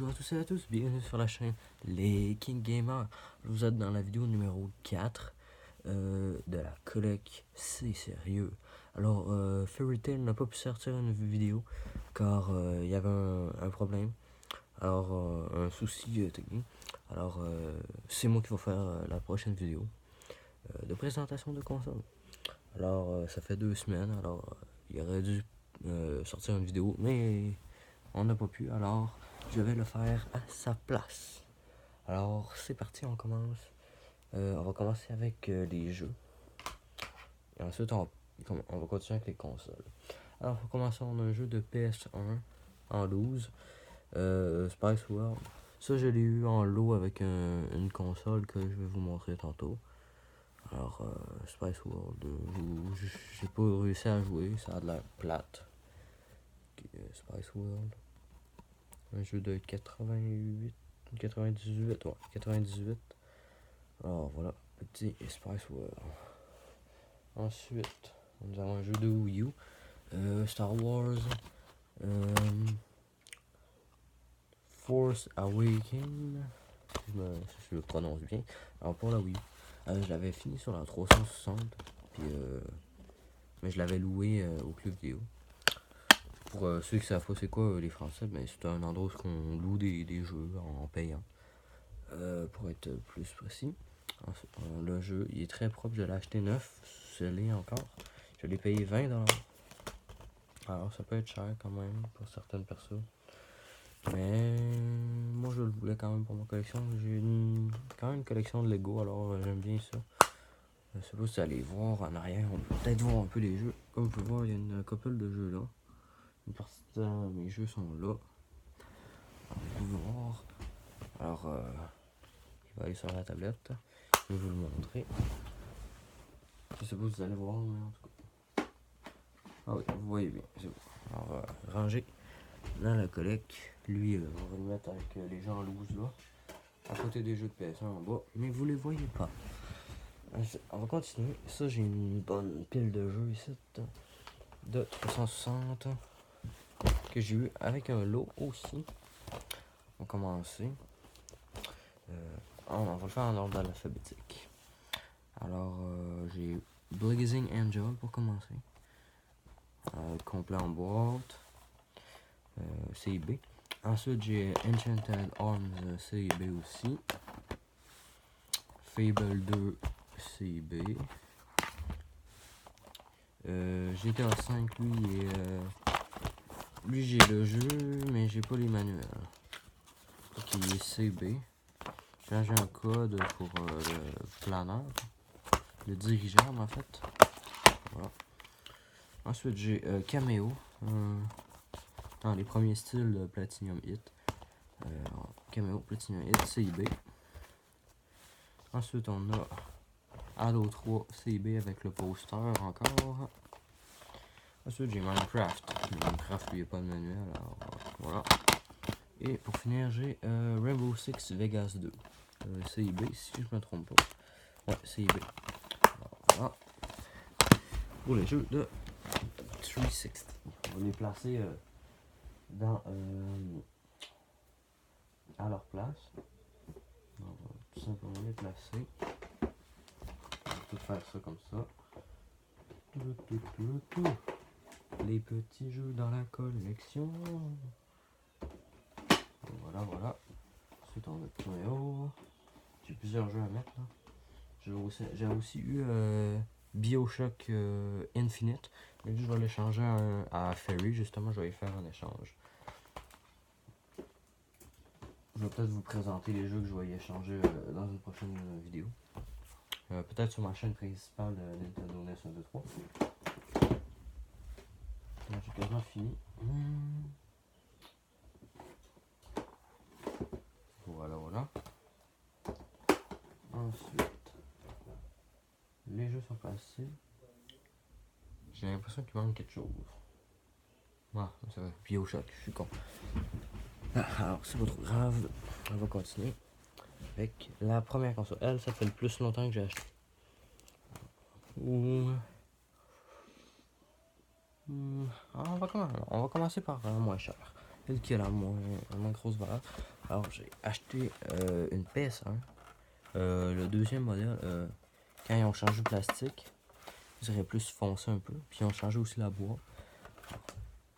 Bonjour à tous et à tous, bienvenue sur la chaîne Les King Gamers. Vous êtes dans la vidéo numéro 4 de la collecte C'est Sérieux. Alors, Fairy Tail n'a pas pu sortir une vidéo car il y avait un problème, alors un souci technique. Alors, c'est moi qui vais faire la prochaine vidéo de présentation de console. Alors, ça fait 2 semaines, alors il aurait dû sortir une vidéo, mais on n'a pas pu, alors je vais le faire à sa place. Alors c'est parti, on commence. On va commencer avec les jeux. Et ensuite on va continuer avec les consoles. Alors pour commencer, on a un jeu de PS1 en loose. Spice World. Ça je l'ai eu en lot avec une console que je vais vous montrer tantôt. Alors Spice World, j'ai pas réussi à jouer, ça a de l'air plate. Spice World. Un jeu de 98, 98, ouais, 98. Alors voilà, petit Spice World. Ensuite, nous avons un jeu de Wii U, Star Wars, Force Awakens, si je le prononce bien. Alors pour la Wii U, je l'avais fini sur la 360, puis, mais je l'avais loué au club vidéo. Pour ceux qui savent pas c'est quoi les Français, ben, c'est un endroit où on loue des jeux en payant. Pour être plus précis. Ensuite, le jeu il est très propre, je l'ai acheté neuf, je l'ai encore. Je l'ai payé 20$. Alors ça peut être cher quand même pour certaines personnes. Mais moi je le voulais quand même pour ma collection. J'ai quand même une collection de Lego, alors j'aime bien ça. Je sais pas si vous allez voir en arrière, on peut peut-être voir un peu les jeux. Comme vous pouvez voir, il y a une couple de jeux là. Une partie de mes jeux sont là. Alors, vous pouvez voir. Alors il va aller sur la tablette. Je vais vous le montrer. Je sais pas si vous allez voir, mais en tout cas. Ah oui, vous voyez bien, c'est bon. Alors, on va ranger dans la collecte. Lui, on va le mettre avec les gens en loose là. À côté des jeux de PS1 en bas, mais vous les voyez pas. On va continuer. Ça, j'ai une bonne pile de jeux ici. De 360 que j'ai eu avec un lot aussi. On va commencer. On va le faire en ordre alphabétique. Alors, j'ai Blazing Angel pour commencer. Complet en boîte. CIB. Ensuite, j'ai Enchanted Arms CIB aussi. Fable 2 CIB. GTA 5, lui j'ai le jeu, mais j'ai pas les manuels. Donc il est CB. J'ai un code pour le planeur, le dirigeable en fait. Voilà. Ensuite, j'ai Cameo. Dans les premiers styles de Platinum Hit. Cameo, Platinum Hit, CIB. Ensuite, on a Halo 3 CIB avec le poster encore. Ensuite, j'ai Minecraft. Minecraft, lui, il n'y a pas de manuel, alors voilà. Et pour finir, j'ai Rainbow Six Vegas 2. CIB, si je me trompe pas. Ouais, CIB. Alors, voilà. Pour les jeux de 360. On va les placer à leur place. On va tout simplement les placer. On va tout faire ça comme ça. Les petits jeux dans la collection. Voilà, voilà. Ensuite, on a Cameo. J'ai plusieurs jeux à mettre là. J'ai aussi eu Bioshock Infinite. Mais je vais l'échanger à Fairy. Justement, je vais y faire un échange. Je vais peut-être vous présenter les jeux que je vais y échanger dans une prochaine vidéo. Peut-être sur ma chaîne principale Nintendo NES 1, 2, 3. J'ai quasiment fini. Voilà, voilà. Ensuite, les jeux sont placés. J'ai l'impression qu'il manque quelque chose. Ah, c'est vrai. Bioshock, je suis con. Alors, c'est pas trop grave. On va continuer avec la première console. Elle, ça fait le plus longtemps que j'ai acheté. On va commencer par moins cher. celle qui a la moins grosse valeur. Alors j'ai acheté une PS1, le deuxième modèle, quand ils ont changé le plastique, je dirais plus foncé un peu, puis ils ont changé aussi la boîte.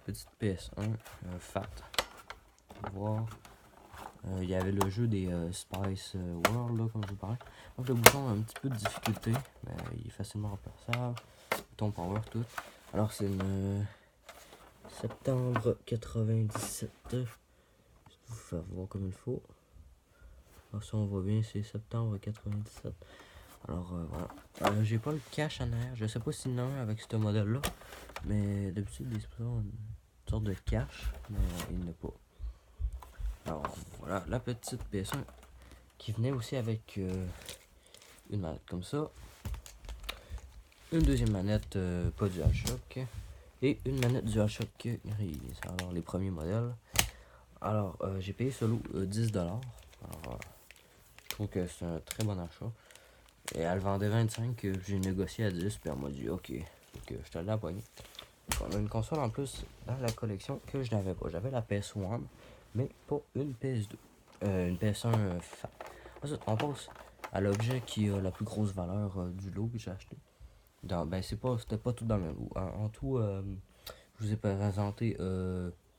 Petite PS1, fat, on va voir. Il y avait le jeu des Spice World, là, comme je vous parlais. Donc le bouton a un petit peu de difficulté, mais il est facilement remplaçable. Bouton power, tout. Alors c'est une septembre 97. Je vais vous faire voir comme il faut. Alors si on voit bien, c'est septembre 97. Alors voilà. J'ai pas le cache en arrière. Je sais pas s'il y en a un avec ce modèle-là. Mais d'habitude, il y a une sorte de cache, mais il n'y en a pas. Alors voilà, la petite PS1 qui venait aussi avec une manette comme ça, une deuxième manette pas DualShock et une manette DualShock grise. Alors les premiers modèles. Alors j'ai payé ce lot 10$. Alors je trouve que c'est un très bon achat. Et elle vendait 25, j'ai négocié à 10, puis elle m'a dit ok, donc je te l'ai abonné. On a une console en plus dans la collection que je n'avais pas. J'avais la PS1, mais pas une PS2. Une PS1 fat. Ensuite, on passe à l'objet qui a la plus grosse valeur du lot que j'ai acheté. C'était pas tout dans le même lot. En tout, je vous ai présenté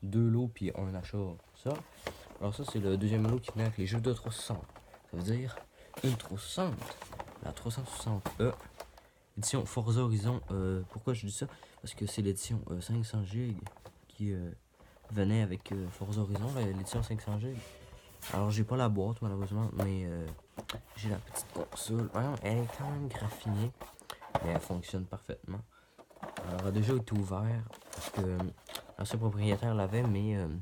deux lots puis un achat. Ça. Alors ça, c'est le deuxième lot qui venait avec les jeux de 360. Ça veut dire une 360. La 360E. Édition Forza Horizon. Pourquoi je dis ça? Parce que c'est l'édition 500 GB qui venait avec Forza Horizon, l'édition 500 GB. Alors j'ai pas la boîte malheureusement, mais j'ai la petite console. Voyons, elle est quand même graffinée, mais elle fonctionne parfaitement. Alors elle a déjà été ouverte parce que l'ancien propriétaire l'avait, mais elle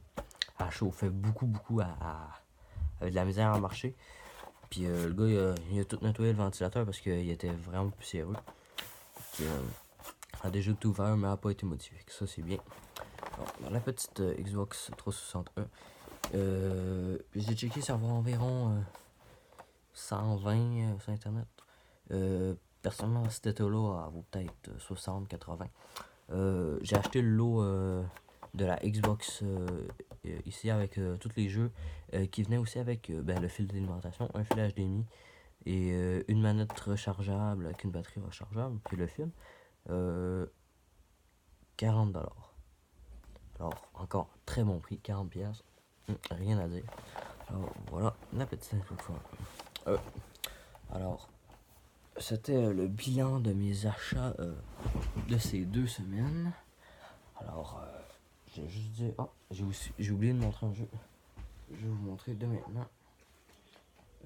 chauffait beaucoup, avec de la misère à marcher. Puis le gars il a tout nettoyé le ventilateur parce qu'il était vraiment poussiéreux. Puis, elle a déjà tout ouvert, mais elle n'a pas été modifiée. Ça c'est bien. Alors, la petite Xbox 361. J'ai checké, ça va environ 120 sur internet. Personnellement, cet état-là vaut peut-être 60-80. J'ai acheté le lot de la Xbox ici avec tous les jeux qui venaient aussi avec le fil d'alimentation, un fil HDMI et une manette rechargeable avec une batterie rechargeable, puis le fil. 40$. Alors, encore très bon prix, 40$. Rien à dire. Alors, voilà la petite introduction. Alors, c'était le bilan de mes achats de ces 2 semaines. Alors, j'ai juste dit. Oh, j'ai oublié de montrer un jeu. Je vais vous montrer dès maintenant.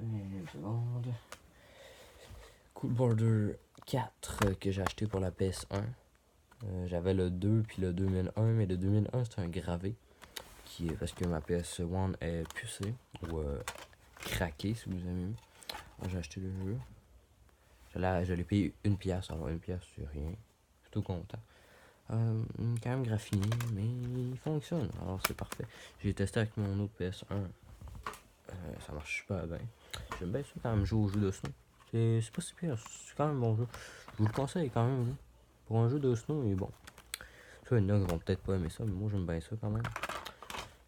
Une seconde. Cool Border 4 que j'ai acheté pour la PS1. J'avais le 2 puis le 2001, mais le 2001 c'est un gravé. Parce que ma PS1 est pucée ou craquée si vous aimez. J'ai acheté le jeu. Je l'ai payé 1$, alors 1$, c'est rien. Je suis tout content. Quand même graffiné, mais il fonctionne, alors c'est parfait. J'ai testé avec mon autre PS1. Ça marche super bien. J'aime bien ça quand même jouer au jeu de snow. C'est pas si pire, c'est quand même un bon jeu. Je vous le conseille quand même. Hein. Pour un jeu de snow, il est bon. Ça, il y en a qui vont peut-être pas aimer ça, mais moi j'aime bien ça quand même.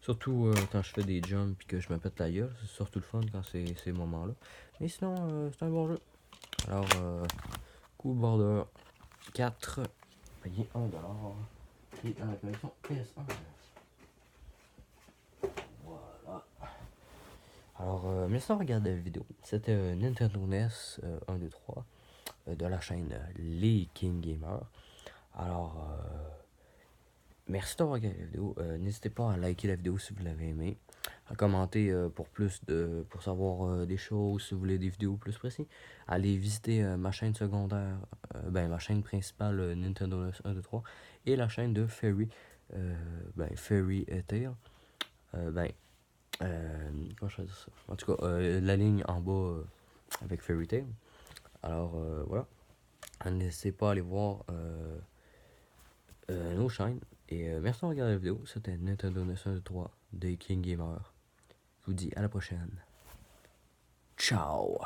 Surtout quand je fais des jumps et que je me pète la gueule. C'est surtout le fun quand c'est ces moments-là. Mais sinon, c'est un bon jeu. Alors, Cool Border 4, payé 1$. Et dans la collection PS1. Voilà. Alors, merci d'avoir regardé la vidéo. C'était Nintendo NES 1, 2, 3 de la chaîne Les King Gamers. Alors, merci d'avoir regardé la vidéo. N'hésitez pas à liker la vidéo si vous l'avez aimé. À commenter pour savoir des choses, si vous voulez des vidéos plus précises. Allez visiter ma chaîne secondaire, ma chaîne principale Nintendo NES 1, 2, 3 et la chaîne de Fairy, Fairy Tail. Comment je vais dire ça? En tout cas, la ligne en bas avec Fairy Tail. Alors, voilà. N'hésitez pas à aller voir nos chaînes. Et merci de regarder la vidéo. C'était Nintendo NES 1, 2, 3 des King Gamer. Je vous dis à la prochaine. Ciao!